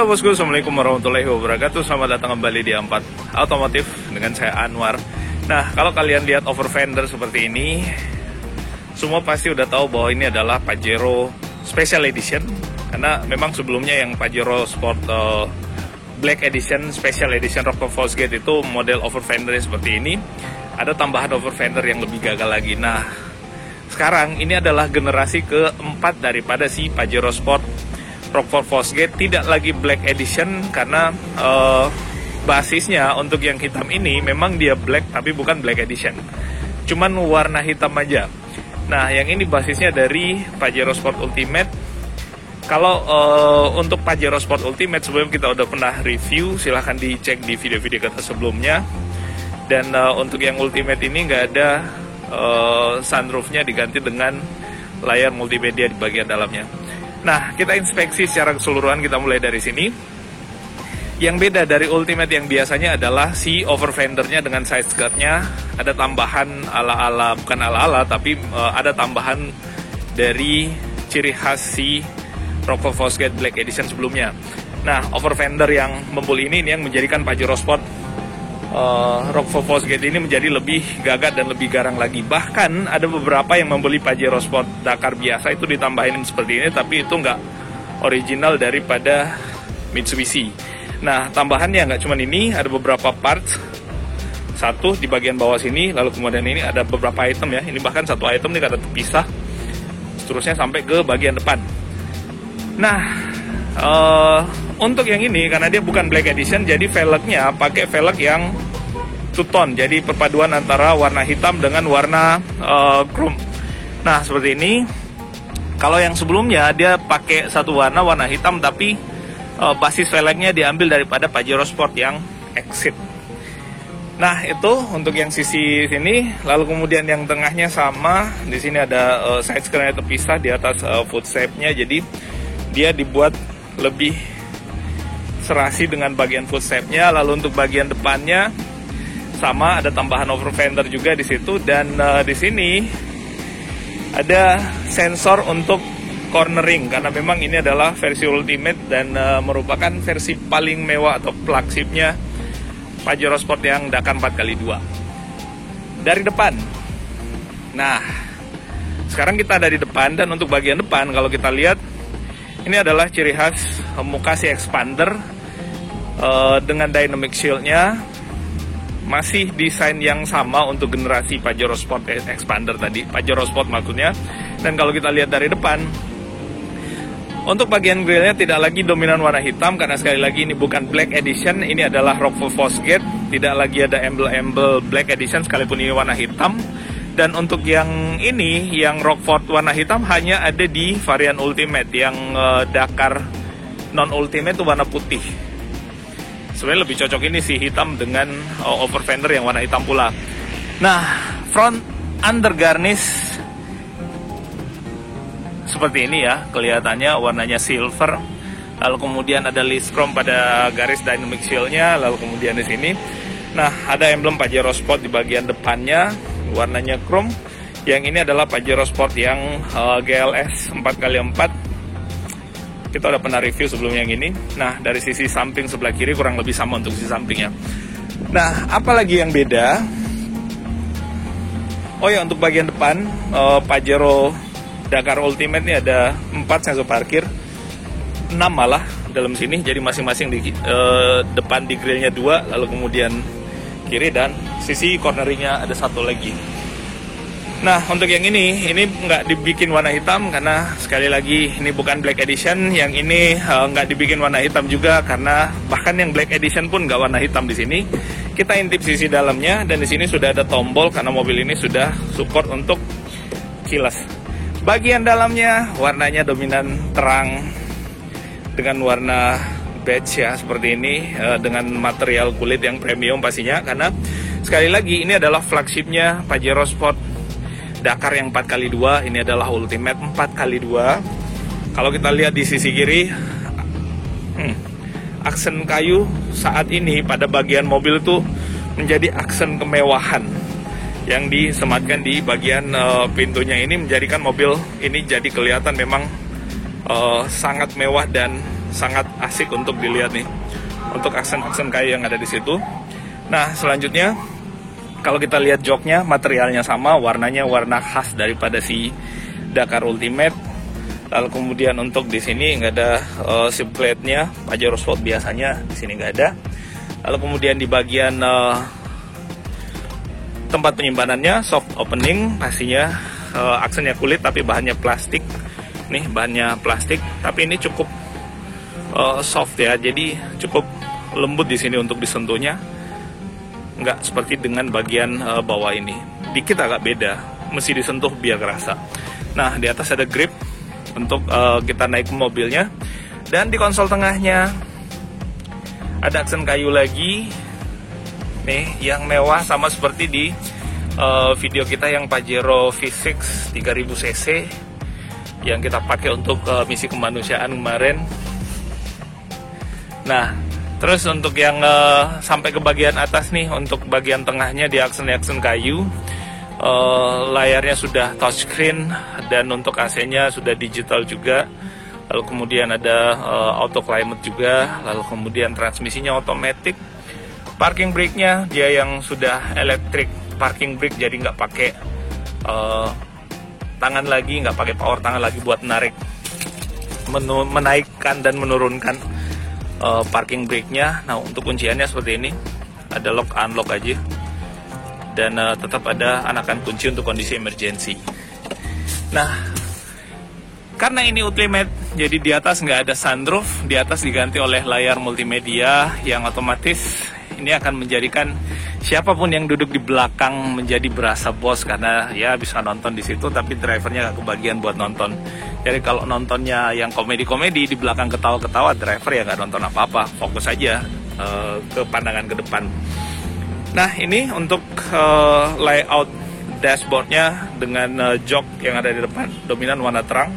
Halo bosku, assalamualaikum warahmatullahi wabarakatuh. Selamat datang kembali di A4 Otomotif dengan saya Anwar. Nah, kalau kalian lihat over fender seperti ini, semua pasti udah tahu bahwa ini adalah Pajero Special Edition. Karena memang sebelumnya yang Pajero Sport Black Edition, Special Edition Rockford Fosgate itu model over fender seperti ini. Ada tambahan over fender yang lebih gagal lagi. Nah, sekarang ini adalah generasi keempat daripada si Pajero Sport Rockford Fosgate, tidak lagi Black Edition karena basisnya untuk yang hitam ini memang dia black tapi bukan Black Edition, cuman warna hitam aja. Nah, yang ini basisnya dari Pajero Sport Ultimate. Kalau untuk Pajero Sport Ultimate sebelum kita udah pernah review, silahkan dicek di video-video kita sebelumnya. Dan untuk yang Ultimate ini nggak ada sunroofnya, diganti dengan layar multimedia di bagian dalamnya. Nah, kita inspeksi secara keseluruhan, kita mulai dari sini. Yang beda dari Ultimate yang biasanya adalah si over fendernya dengan side skirtnya ada tambahan ala-ala, bukan ala-ala, tapi ada tambahan dari ciri khas si Rockford Fosgate Black Edition sebelumnya. Nah, over fender yang membuli ini yang menjadikan Pajero Sport Rockford Fosgate ini menjadi lebih gagah dan lebih garang lagi. Bahkan ada beberapa yang membeli Pajero Sport Dakar biasa itu ditambahin seperti ini, tapi itu nggak original daripada Mitsubishi. Nah, tambahannya nggak cuma ini, ada beberapa parts. Satu di bagian bawah sini, lalu kemudian ini ada beberapa item ya. Ini bahkan satu item ini kata terpisah, seterusnya sampai ke bagian depan. Nah, untuk yang ini karena dia bukan Black Edition, jadi velgnya pakai velg yang two-tone, jadi perpaduan antara warna hitam dengan warna chrome. Nah, seperti ini. Kalau yang sebelumnya dia pakai satu warna hitam, tapi basis velgnya diambil daripada Pajero Sport yang Exit. Nah, itu untuk yang sisi sini. Lalu kemudian yang tengahnya sama, di sini ada side skirtnya terpisah di atas foot shape-nya, jadi dia dibuat lebih serasi dengan bagian foot shape-nya. Lalu untuk bagian depannya sama, ada tambahan over fender juga di situ, dan di sini ada sensor untuk cornering karena memang ini adalah versi Ultimate dan merupakan versi paling mewah atau flagship-nya Pajero Sport yang Dakar 4x2 dari depan. Nah, sekarang kita ada di depan, dan untuk bagian depan kalau kita lihat ini adalah ciri khas muka si expander dengan dynamic shield-nya. Masih desain yang sama untuk generasi Pajero Sport expander tadi, Pajero Sport maksudnya. Dan kalau kita lihat dari depan, untuk bagian grillnya tidak lagi dominan warna hitam karena sekali lagi ini bukan Black Edition, ini adalah Rockford Fosgate. Tidak lagi ada embel-embel Black Edition sekalipun ini warna hitam. Dan untuk yang ini, yang Rockford warna hitam hanya ada di varian Ultimate. Yang Dakar non-Ultimate itu warna putih. Sebenarnya lebih cocok ini sih hitam dengan over fender yang warna hitam pula. Nah, front undergarnish seperti ini ya, kelihatannya warnanya silver. Lalu kemudian ada list chrome pada garis dynamic shield-nya. Lalu kemudian di sini, nah, ada emblem Pajero Sport di bagian depannya, warnanya chrome. Yang ini adalah Pajero Sport yang GLS 4x4. Kita udah pernah review sebelumnya yang ini. Nah, dari sisi samping sebelah kiri kurang lebih sama untuk sisi sampingnya. Nah, apalagi yang beda? Oh ya, untuk bagian depan Pajero Dakar Ultimate ini ada 4 sensor parkir, 6 malah dalam sini. Jadi masing-masing di depan di grillnya 2, lalu kemudian kiri, dan sisi corneringnya ada 1 lagi. Nah, untuk yang ini nggak dibikin warna hitam karena sekali lagi ini bukan Black Edition. Yang ini nggak dibikin warna hitam juga karena bahkan yang Black Edition pun nggak warna hitam di sini. Kita intip sisi dalamnya, dan di sini sudah ada tombol karena mobil ini sudah support untuk keyless. Bagian dalamnya warnanya dominan terang dengan warna beige ya, seperti ini, dengan material kulit yang premium pastinya karena sekali lagi ini adalah flagshipnya Pajero Sport Dakar yang 4x2. Ini adalah Ultimate 4x2. Kalau kita lihat di sisi kiri, aksen kayu saat ini pada bagian mobil tuh menjadi aksen kemewahan yang disematkan di bagian pintunya. Ini menjadikan mobil ini jadi kelihatan memang sangat mewah dan sangat asik untuk dilihat nih, untuk aksen-aksen kayu yang ada di situ. Nah, selanjutnya kalau kita lihat joknya, materialnya sama, warnanya warna khas daripada si Dakar Ultimate. Lalu kemudian untuk di sini nggak ada seat plate-nya, Pajero Sport biasanya di sini nggak ada. Lalu kemudian di bagian tempat penyimpanannya soft opening, pastinya aksennya kulit tapi bahannya plastik. Nih bahannya plastik, tapi ini cukup soft ya, jadi cukup lembut di sini untuk disentuhnya. Nggak seperti dengan bagian bawah ini, dikit agak beda, mesti disentuh biar kerasa. Nah, di atas ada grip untuk kita naik ke mobilnya. Dan di konsol tengahnya ada aksen kayu lagi nih, yang mewah sama seperti di video kita yang Pajero V6 3000cc yang kita pakai untuk misi kemanusiaan kemarin. Nah, terus untuk yang sampai ke bagian atas nih, untuk bagian tengahnya di aksen-aksen kayu, layarnya sudah touchscreen dan untuk AC-nya sudah digital juga. Lalu kemudian ada auto climate juga, lalu kemudian transmisinya otomatis. Parking brake-nya dia yang sudah electric parking brake, jadi nggak pakai tangan lagi, nggak pakai power tangan lagi buat menaikkan dan menurunkan parking brake-nya. Nah, untuk kunciannya seperti ini, ada lock unlock aja, dan tetap ada anakan kunci untuk kondisi emergency. Nah, karena ini Ultimate, jadi di atas nggak ada sunroof, di atas diganti oleh layar multimedia yang otomatis. Ini akan menjadikan siapapun yang duduk di belakang menjadi berasa bos, karena ya bisa nonton di situ, tapi drivernya nggak kebagian buat nonton. Jadi kalau nontonnya yang komedi-komedi, di belakang ketawa-ketawa, driver ya nggak nonton apa-apa, fokus aja ke pandangan ke depan. Nah, ini untuk layout dashboardnya dengan jok yang ada di depan, dominan warna terang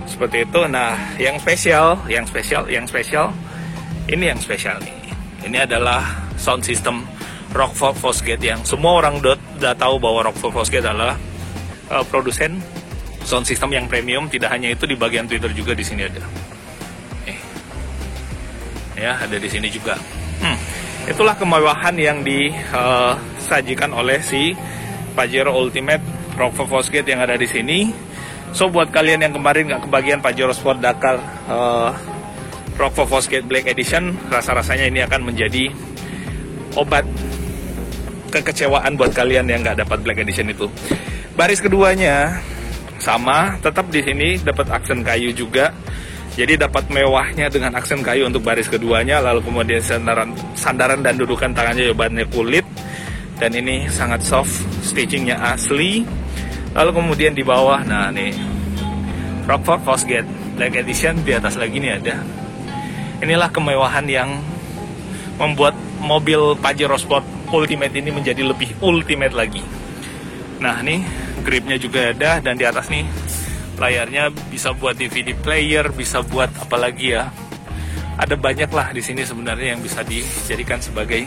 seperti itu. Nah, yang spesial ini nih. Ini adalah sound system Rockford Fosgate, yang semua orang udah tahu bahwa Rockford Fosgate adalah produsen sound system yang premium. Tidak hanya itu, di bagian Twitter juga di sini ada. Ya, ada di sini juga. Itulah kemewahan yang disajikan oleh si Pajero Ultimate Rockford Fosgate yang ada di sini. So, buat kalian yang kemarin nggak kebagian Pajero Sport Dakar Rockford Fosgate Black Edition, rasa-rasanya ini akan menjadi obat kekecewaan buat kalian yang nggak dapat Black Edition itu. Baris keduanya sama, tetap di sini dapat aksen kayu juga. Jadi dapat mewahnya dengan aksen kayu untuk baris keduanya. Lalu kemudian sandaran dan dudukan tangannya bahannya kulit, dan ini sangat soft, stitchingnya asli. Lalu kemudian di bawah, nah nih Rockford Fosgate Black Edition, di atas lagi nih ada. Inilah kemewahan yang membuat mobil Pajero Sport Ultimate ini menjadi lebih ultimate lagi. Nah, nih gripnya juga ada, dan di atas nih layarnya bisa buat DVD player, bisa buat apa lagi ya. Ada banyak lah di sini sebenarnya yang bisa dijadikan sebagai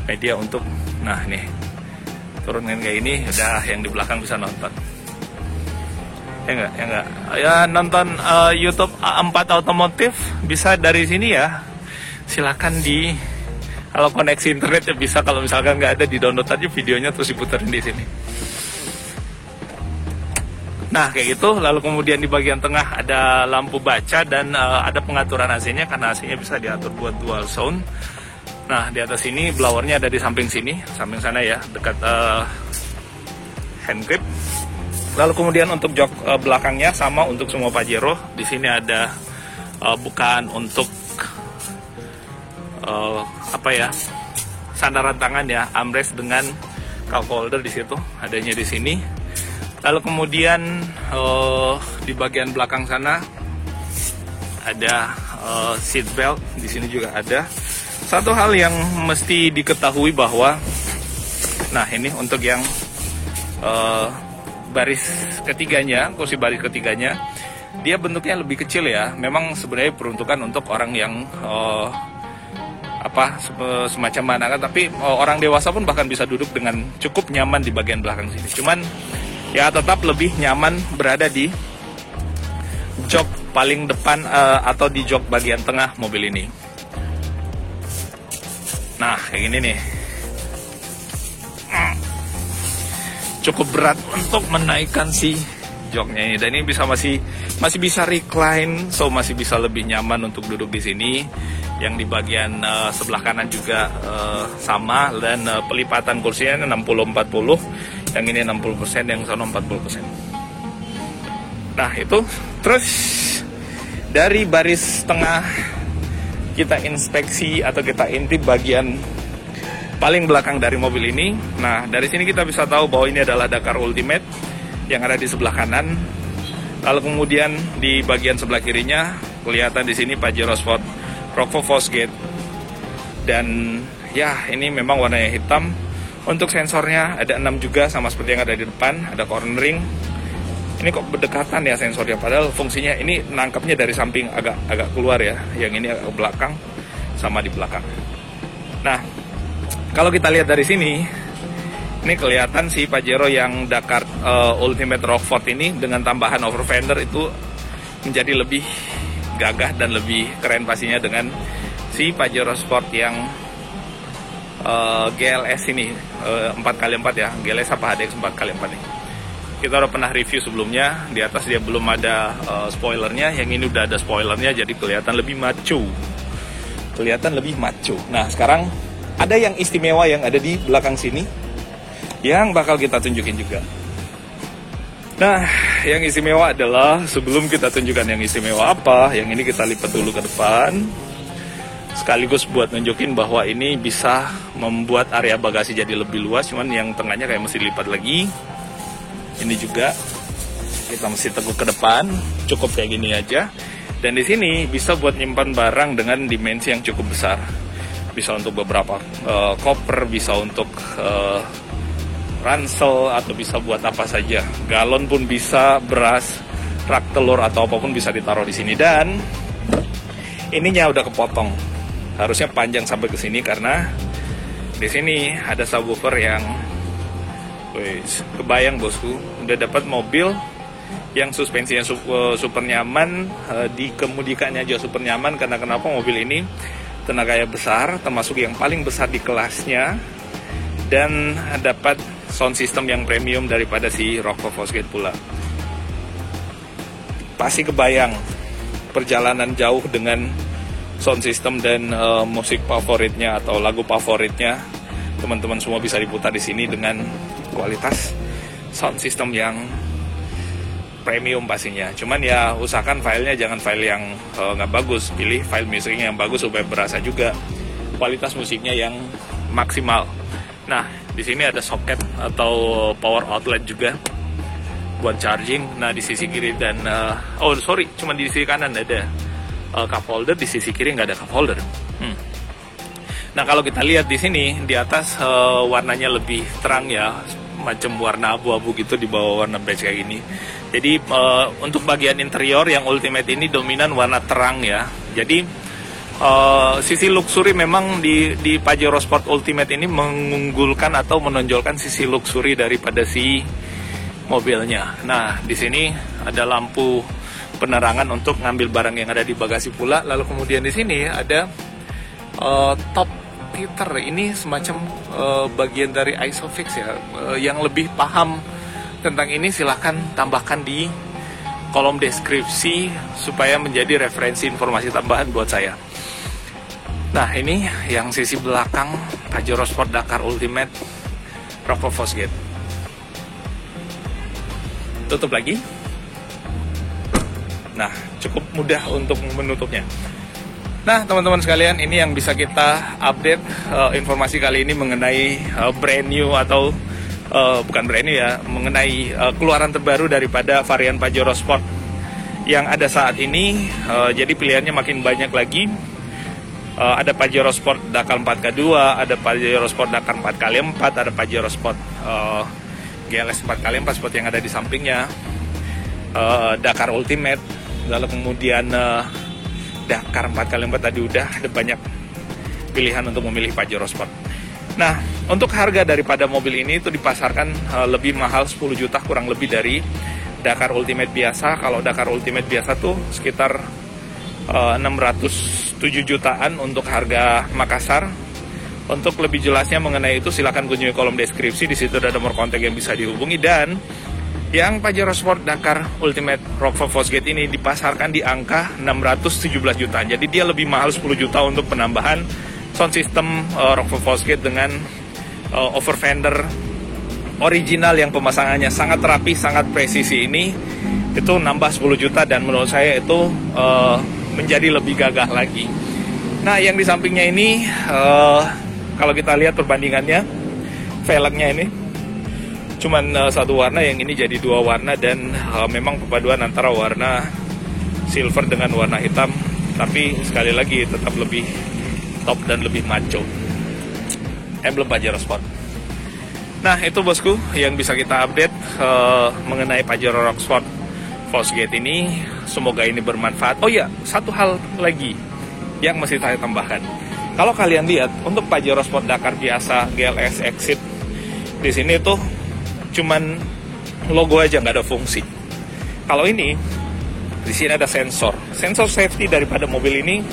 media untuk, nah nih turunkan kayak ini, udah yang di belakang bisa nonton. Ya nonton YouTube A4 Otomotif bisa dari sini ya. Silakan kalau koneksi internet ya bisa, kalau misalkan nggak ada, di download aja videonya terus diputerin di sini. Nah, kayak gitu. Lalu kemudian di bagian tengah ada lampu baca dan ada pengaturan AC-nya, karena AC-nya bisa diatur buat dual sound. Nah, di atas ini blowernya ada di samping sini, samping sana ya, dekat hand grip. Lalu kemudian untuk jok belakangnya sama untuk semua Pajero. Di sini ada bukaan untuk sandaran tangan ya, armrest dengan cup holder di situ, adanya di sini. Lalu kemudian di bagian belakang sana ada seat belt, di sini juga ada. Satu hal yang mesti diketahui bahwa, nah ini untuk yang baris ketiganya, kursi baris ketiganya, dia bentuknya lebih kecil ya. Memang sebenarnya peruntukan untuk orang yang semacam mana kan, tapi orang dewasa pun bahkan bisa duduk dengan cukup nyaman di bagian belakang sini. Cuman ya tetap lebih nyaman berada di jok paling depan atau di jok bagian tengah mobil ini. Nah, kayak gini nih. Cukup berat untuk menaikkan si joknya ini, dan ini masih bisa recline, so masih bisa lebih nyaman untuk duduk di sini. Yang di bagian sebelah kanan juga sama, dan pelipatan kursinya 60-40, yang ini 60%, yang sana 40%. Nah itu, terus dari baris tengah kita inspeksi atau kita intip bagian paling belakang dari mobil ini. Nah, dari sini kita bisa tahu bahwa ini adalah Dakar Ultimate yang ada di sebelah kanan. Lalu kemudian di bagian sebelah kirinya kelihatan di sini Pajero Sport Rockford Fosgate. Dan ya, ini memang warnanya hitam. Untuk sensornya ada 6 juga, sama seperti yang ada di depan, ada cornering. Ini kok berdekatan ya sensornya, padahal fungsinya ini nangkapnya dari samping agak keluar ya. Yang ini agak ke belakang, sama di belakang. Nah, kalau kita lihat dari sini, ini kelihatan si Pajero yang Dakar Ultimate Rockford ini dengan tambahan over fender itu menjadi lebih gagah dan lebih keren pastinya dengan si Pajero Sport yang GLS ini 4x4 ya, GLS apa HDX 4x4 nih. Kita udah pernah review sebelumnya, di atas dia belum ada spoilernya, yang ini udah ada spoilernya, jadi kelihatan lebih macho. Nah, sekarang ada yang istimewa yang ada di belakang sini yang bakal kita tunjukin juga. Nah, yang istimewa adalah, sebelum kita tunjukkan yang istimewa apa, yang ini kita lipat dulu ke depan, sekaligus buat nunjukin bahwa ini bisa membuat area bagasi jadi lebih luas. Cuman yang tengahnya kayak mesti lipat lagi. Ini juga kita mesti teguk ke depan, cukup kayak gini aja. Dan di sini bisa buat nyimpan barang dengan dimensi yang cukup besar. Bisa untuk beberapa koper, bisa untuk ransel, atau bisa buat apa saja. Galon pun bisa, beras, rak telur atau apapun bisa ditaruh di sini. Dan ininya udah kepotong, harusnya panjang sampai ke sini karena di sini ada subwoofer yang kebayang bosku, udah dapat mobil yang suspensinya super nyaman, dikemudikannya aja super nyaman. Karena kenapa? Mobil ini tenaganya besar, termasuk yang paling besar di kelasnya, dan dapat sound system yang premium daripada si Rockford Fosgate pula. Pasti kebayang perjalanan jauh dengan sound system dan musik favoritnya atau lagu favoritnya teman-teman semua bisa diputar di sini dengan kualitas sound system yang premium pastinya. Cuman ya usahakan filenya jangan file yang nggak bagus, pilih file musiknya yang bagus supaya berasa juga kualitas musiknya yang maksimal. Nah, di sini ada soket atau power outlet juga buat charging. Nah, di sisi kiri dan cuma di sisi kanan ada cup holder, di sisi kiri nggak ada cup holder. Nah, kalau kita lihat di sini di atas warnanya lebih terang ya, macam warna abu-abu gitu di bawah warna beige kayak gini. Jadi untuk bagian interior yang Ultimate ini dominan warna terang ya. Jadi sisi luxury memang di Pajero Sport Ultimate ini mengunggulkan atau menonjolkan sisi luxury daripada si mobilnya. Nah, di sini ada lampu penerangan untuk ngambil barang yang ada di bagasi pula. Lalu kemudian di sini ada top heater. Ini semacam bagian dari Isofix ya. Yang lebih paham tentang ini silahkan tambahkan di kolom deskripsi supaya menjadi referensi informasi tambahan buat saya. Nah, ini yang sisi belakang Pajero Sport Dakar Ultimate Rockford Fosgate. Tutup lagi. Nah, cukup mudah untuk menutupnya. Nah, teman-teman sekalian, ini yang bisa kita update informasi kali ini mengenai brand new atau bukan brand new ya, mengenai keluaran terbaru daripada varian Pajero Sport yang ada saat ini. Jadi pilihannya makin banyak lagi. Ada Pajero Sport Dakar 4x2, ada Pajero Sport Dakar 4x4, ada Pajero Sport GLS 4x4 seperti yang ada di sampingnya, Dakar Ultimate, lalu kemudian Dakar 4x4 tadi udah. Ada banyak pilihan untuk memilih Pajero Sport. Nah, untuk harga daripada mobil ini itu dipasarkan lebih mahal 10 juta kurang lebih Dakar Ultimate biasa. Kalau Dakar Ultimate biasa tuh sekitar 607 jutaan untuk harga Makassar. Untuk lebih jelasnya mengenai itu silahkan kunjungi kolom deskripsi, di situ ada nomor kontak yang bisa dihubungi. Dan yang Pajero Sport Dakar Ultimate Rockford Fosgate ini dipasarkan di angka 617 jutaan. Jadi dia lebih mahal 10 juta untuk penambahan sound system Rockford Fosgate dengan over fender original yang pemasangannya sangat rapi, sangat presisi ini. Itu nambah 10 juta dan menurut saya itu menjadi lebih gagah lagi. Nah, yang di sampingnya ini kalau kita lihat perbandingannya, velgnya ini cuman satu warna, yang ini jadi dua warna, dan memang perpaduan antara warna silver dengan warna hitam, tapi sekali lagi tetap lebih top dan lebih maco. Emblem Pajero Sport. Nah, itu bosku yang bisa kita update mengenai Pajero Rocksport Fosgate ini. Semoga ini bermanfaat. Oh ya, satu hal lagi yang mesti saya tambahkan. Kalau kalian lihat untuk Pajero Sport Dakar biasa GLS Exit, di sini tuh cuman logo aja, nggak ada fungsi. Kalau ini di sini ada sensor safety daripada mobil ini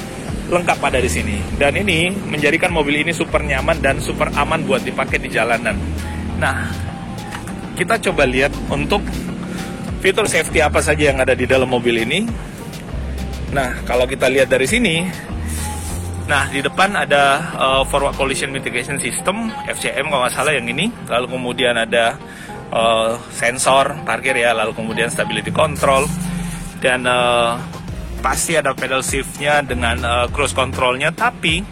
lengkap ada di sini, dan ini menjadikan mobil ini super nyaman dan super aman buat dipakai di jalanan. Nah, kita coba lihat untuk fitur safety apa saja yang ada di dalam mobil ini. Nah, kalau kita lihat dari sini, nah di depan ada forward collision mitigation system FCM kalau nggak salah yang ini, lalu kemudian ada sensor parkir ya, lalu kemudian stability control, dan pasti ada pedal shiftnya dengan cruise controlnya. Tapi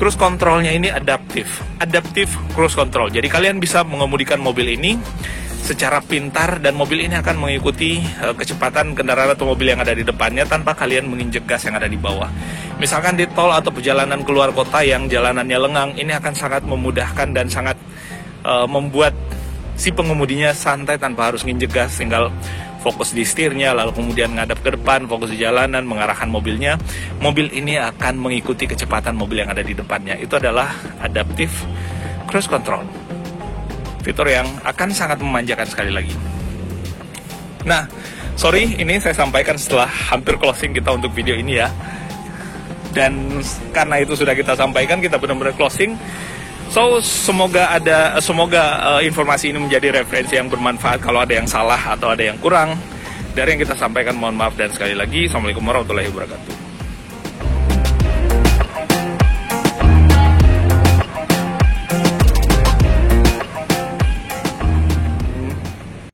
cruise controlnya ini adaptive cruise control, jadi kalian bisa mengemudikan mobil ini secara pintar dan mobil ini akan mengikuti kecepatan kendaraan atau mobil yang ada di depannya tanpa kalian menginjek gas yang ada di bawah. Misalkan di tol atau perjalanan keluar kota yang jalanannya lengang, ini akan sangat memudahkan dan sangat membuat si pengemudinya santai tanpa harus nginjek gas, tinggal fokus di setirnya, lalu kemudian ngadap ke depan, fokus di jalanan, mengarahkan mobilnya. Mobil ini akan mengikuti kecepatan mobil yang ada di depannya. Itu adalah adaptive cruise control, fitur yang akan sangat memanjakan sekali lagi. Nah, sorry, ini saya sampaikan setelah hampir closing kita untuk video ini ya. Dan karena itu sudah kita sampaikan, kita benar-benar closing. So, semoga informasi ini menjadi referensi yang bermanfaat. Kalau ada yang salah atau ada yang kurang dari yang kita sampaikan, mohon maaf. Dan sekali lagi, Assalamualaikum warahmatullahi wabarakatuh.